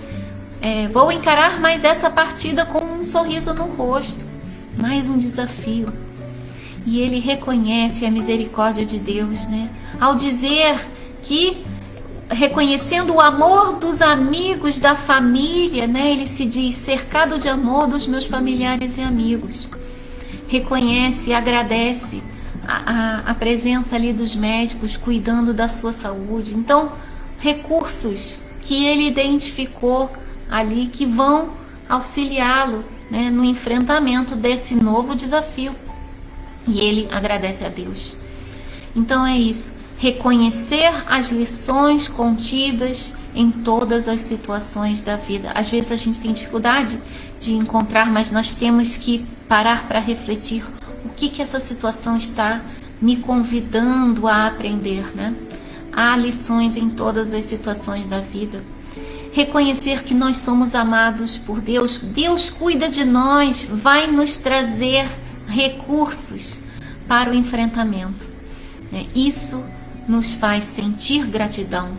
Vou encarar mais essa partida com um sorriso no rosto, mais um desafio. E ele reconhece a misericórdia de Deus, né? Ao dizer que, reconhecendo o amor dos amigos, da família, né? Ele se diz cercado de amor dos meus familiares e amigos. Reconhece e agradece a presença ali dos médicos cuidando da sua saúde. Então, recursos que ele identificou ali que vão auxiliá-lo, né, no enfrentamento desse novo desafio. E ele agradece a Deus. Então é isso, reconhecer as lições contidas em todas as situações da vida. Às vezes a gente tem dificuldade de encontrar, mas nós temos que parar para refletir. O que essa situação está me convidando a aprender, né? Há lições em todas as situações da vida. Reconhecer que nós somos amados por Deus. Deus cuida de nós, vai nos trazer recursos para o enfrentamento. Isso nos faz sentir gratidão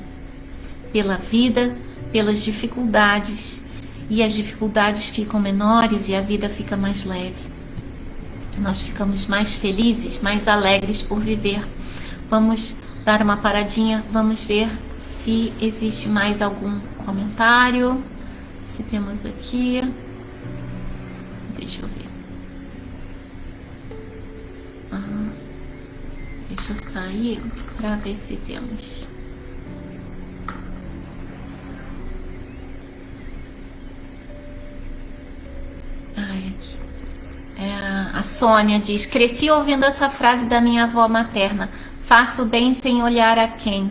pela vida, pelas dificuldades. E as dificuldades ficam menores e a vida fica mais leve. Nós ficamos mais felizes, mais alegres por viver. Vamos dar uma paradinha, vamos ver se existe mais algum comentário. Se temos aqui. Deixa eu ver. Deixa eu sair para ver se temos. Sônia diz: cresci ouvindo essa frase da minha avó materna: faço bem sem olhar a quem.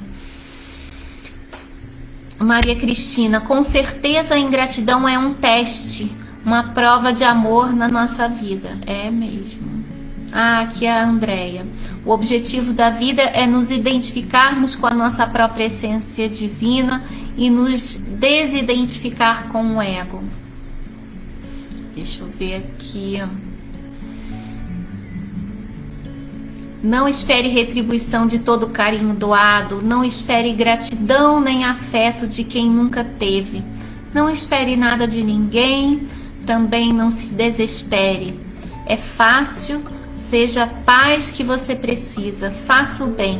Maria Cristina: com certeza a ingratidão é um teste, uma prova de amor na nossa vida. É mesmo. Aqui é a Andréia: o objetivo da vida é nos identificarmos com a nossa própria essência divina e nos desidentificar com o ego. Deixa eu ver aqui. Não espere retribuição de todo o carinho doado, não espere gratidão nem afeto de quem nunca teve. Não espere nada de ninguém, também não se desespere. É fácil, seja a paz que você precisa, faça o bem,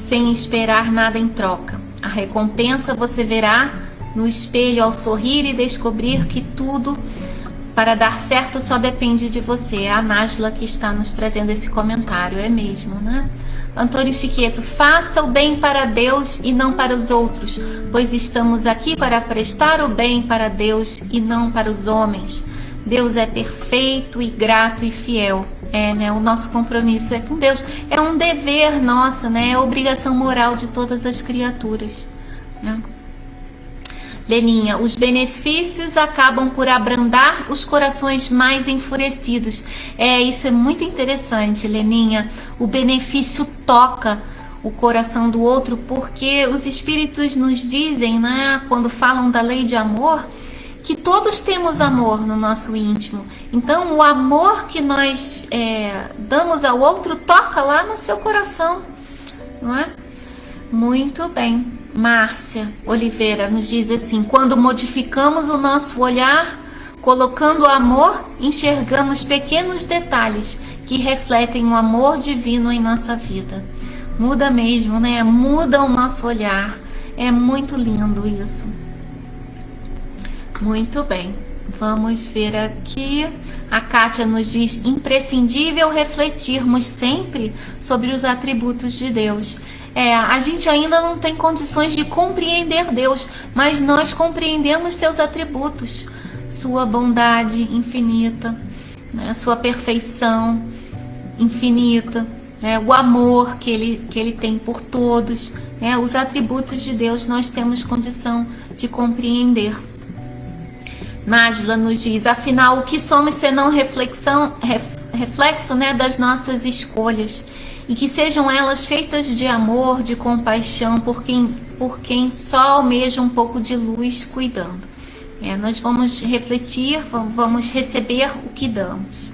sem esperar nada em troca. A recompensa você verá no espelho ao sorrir e descobrir que tudo para dar certo só depende de você. É a Nájila que está nos trazendo esse comentário, é mesmo, né? Antônio Chiqueto: faça o bem para Deus e não para os outros, pois estamos aqui para prestar o bem para Deus e não para os homens. Deus é perfeito e grato e fiel. Né? O nosso compromisso é com Deus. É um dever nosso, né? É obrigação moral de todas as criaturas, né? Leninha: os benefícios acabam por abrandar os corações mais enfurecidos. Isso é muito interessante, Leninha. O benefício toca o coração do outro, porque os espíritos nos dizem, né, quando falam da lei de amor, que todos temos amor no nosso íntimo. Então, o amor que nós damos ao outro toca lá no seu coração, não é? Muito bem. Márcia Oliveira nos diz assim: quando modificamos o nosso olhar, colocando o amor, enxergamos pequenos detalhes que refletem o amor divino em nossa vida. Muda mesmo, né? Muda o nosso olhar. É muito lindo isso. Muito bem. Vamos ver aqui. A Kátia nos diz: imprescindível refletirmos sempre sobre os atributos de Deus. A gente ainda não tem condições de compreender Deus, mas nós compreendemos seus atributos, sua bondade infinita, né? Sua perfeição infinita, né? O amor que ele tem por todos, né? Os atributos de Deus nós temos condição de compreender. Nájila nos diz: afinal, o que somos senão reflexo, né, das nossas escolhas? E que sejam elas feitas de amor, de compaixão por quem só almeja um pouco de luz cuidando. Nós vamos refletir, vamos receber o que damos.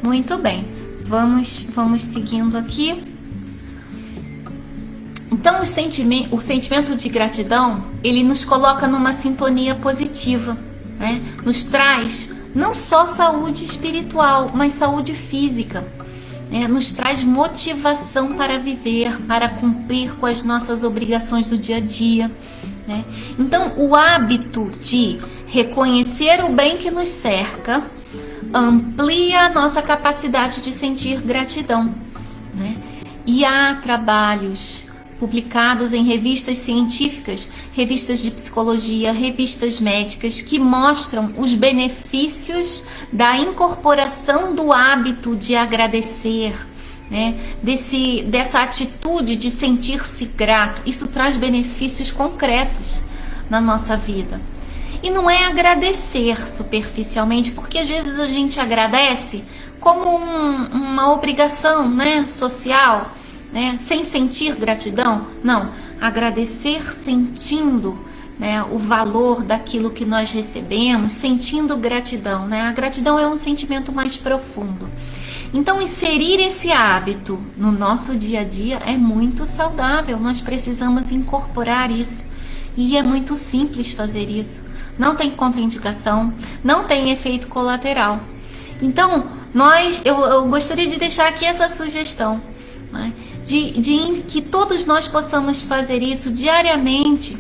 Muito bem, vamos seguindo aqui. Então, o sentimento de gratidão, ele nos coloca numa sintonia positiva, né? Nos traz não só saúde espiritual, mas saúde física. Nos traz motivação para viver, para cumprir com as nossas obrigações do dia a dia, né? Então, o hábito de reconhecer o bem que nos cerca amplia a nossa capacidade de sentir gratidão, né? E há trabalhos publicados em revistas científicas, revistas de psicologia, revistas médicas, que mostram os benefícios da incorporação do hábito de agradecer, né? Dessa atitude de sentir-se grato. Isso traz benefícios concretos na nossa vida. E não é agradecer superficialmente, porque às vezes a gente agradece como uma obrigação, né, social, né, sem sentir gratidão. Não, agradecer sentindo, né, o valor daquilo que nós recebemos, sentindo gratidão, né? A gratidão é um sentimento mais profundo. Então, inserir esse hábito no nosso dia a dia é muito saudável. Nós precisamos incorporar isso. E é muito simples fazer isso. Não tem contraindicação, não tem efeito colateral. Então, eu gostaria de deixar aqui essa sugestão, né? De que todos nós possamos fazer isso diariamente.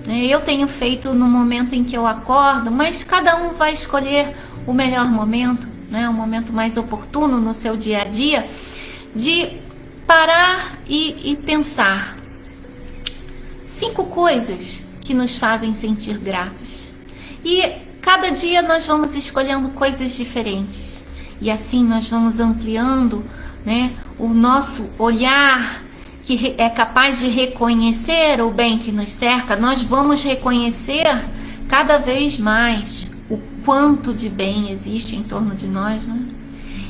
Eu tenho feito no momento em que eu acordo, mas cada um vai escolher o melhor momento, né? O momento mais oportuno no seu dia a dia, de parar e pensar 5 coisas que nos fazem sentir gratos. E cada dia nós vamos escolhendo coisas diferentes. E assim nós vamos ampliando, né, o nosso olhar, que é capaz de reconhecer o bem que nos cerca. Nós vamos reconhecer cada vez mais o quanto de bem existe em torno de nós, né?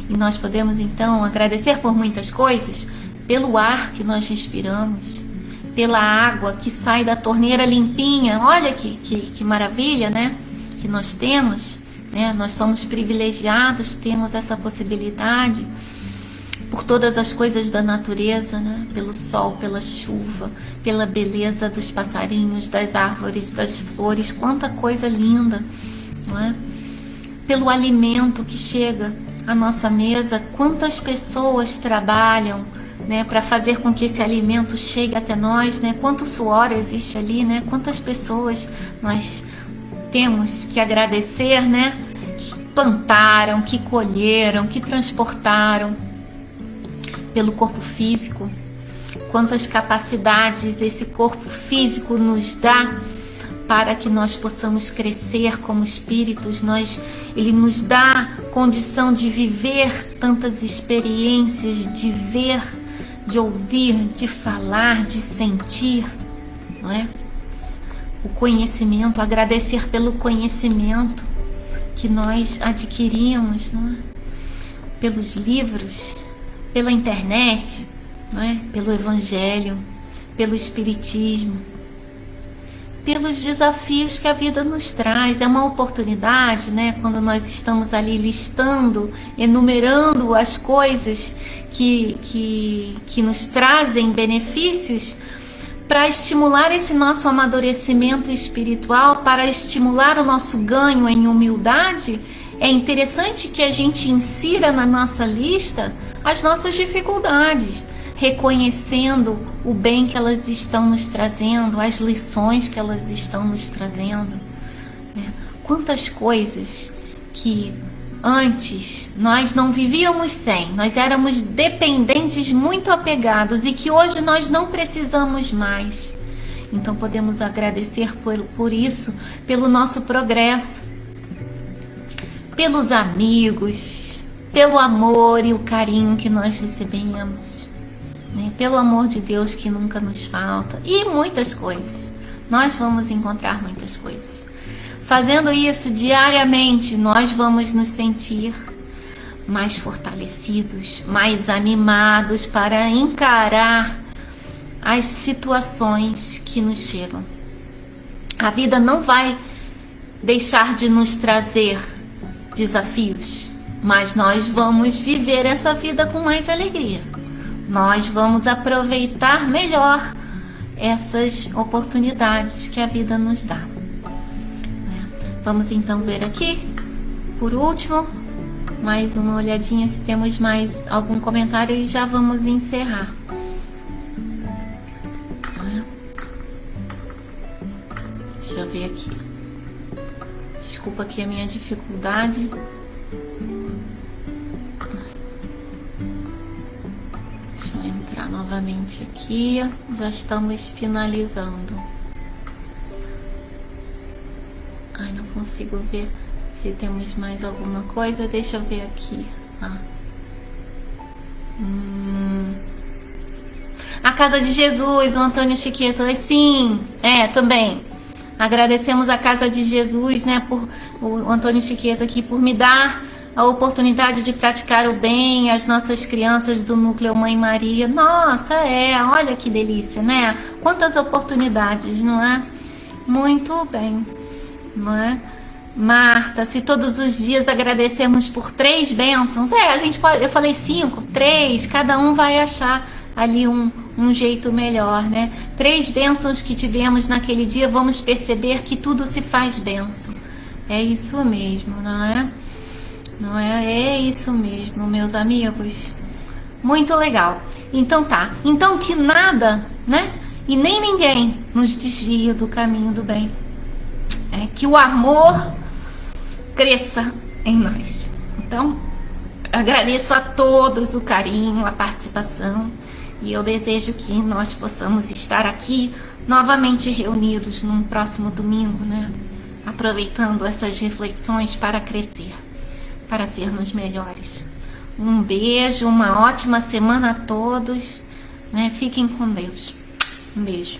E nós podemos então agradecer por muitas coisas, pelo ar que nós respiramos, pela água que sai da torneira limpinha. Olha que maravilha, né? Que nós temos, né? Nós somos privilegiados, temos essa possibilidade por todas as coisas da natureza, né? Pelo sol, pela chuva, pela beleza dos passarinhos, das árvores, das flores, quanta coisa linda, não é? Pelo alimento que chega à nossa mesa, quantas pessoas trabalham, né, para fazer com que esse alimento chegue até nós, né? Quanto suor existe ali, né? Quantas pessoas nós temos que agradecer, né? Que plantaram, que colheram, que transportaram. Pelo corpo físico, quantas capacidades esse corpo físico nos dá para que nós possamos crescer como espíritos. Ele nos dá condição de viver tantas experiências, de ver, de ouvir, de falar, de sentir, não é? O conhecimento, agradecer pelo conhecimento que nós adquirimos, não é? Pelos livros, pela internet, não é? Pelo Evangelho, pelo Espiritismo, pelos desafios que a vida nos traz. É uma oportunidade, né? Quando nós estamos ali listando, enumerando as coisas que nos trazem benefícios, para estimular esse nosso amadurecimento espiritual, para estimular o nosso ganho em humildade. É interessante que a gente insira na nossa lista as nossas dificuldades, reconhecendo o bem que elas estão nos trazendo, as lições que elas estão nos trazendo, né? Quantas coisas que antes nós não vivíamos sem, nós éramos dependentes, muito apegados, e que hoje nós não precisamos mais. Então podemos agradecer por isso, pelo nosso progresso, pelos amigos, pelo amor e o carinho que nós recebemos, né? Pelo amor de Deus que nunca nos falta, e muitas coisas. Nós vamos encontrar muitas coisas. Fazendo isso diariamente, nós vamos nos sentir mais fortalecidos, mais animados para encarar as situações que nos chegam. A vida não vai deixar de nos trazer desafios, mas nós vamos viver essa vida com mais alegria. Nós vamos aproveitar melhor essas oportunidades que a vida nos dá. Vamos então ver aqui, por último, mais uma olhadinha se temos mais algum comentário e já vamos encerrar. Deixa eu ver aqui. Desculpa aqui a minha dificuldade. Novamente aqui, já estamos finalizando. Ai, não consigo ver se temos mais alguma coisa. Deixa eu ver aqui. A Casa de Jesus, o Antônio Chiqueto. Sim, também. Agradecemos a Casa de Jesus, né, por o Antônio Chiqueto aqui, por me dar a oportunidade de praticar o bem, as nossas crianças do Núcleo Mãe Maria. Nossa, olha que delícia, né? Quantas oportunidades, não é? Muito bem, não é? Marta, se todos os dias agradecemos por 3 bênçãos, a gente pode, eu falei 5, 3, cada um vai achar ali um jeito melhor, né? 3 bênçãos que tivemos naquele dia, vamos perceber que tudo se faz bênção. É isso mesmo, não é? Não é? É isso mesmo, meus amigos. Muito legal. Então tá. Então que nada, né? E nem ninguém nos desvie do caminho do bem. Que o amor cresça em nós. Então, agradeço a todos o carinho, a participação. E eu desejo que nós possamos estar aqui novamente reunidos num próximo domingo, né? Aproveitando essas reflexões para crescer. para sermos melhores. Um beijo, uma ótima semana a todos, né? Fiquem com Deus. Um beijo.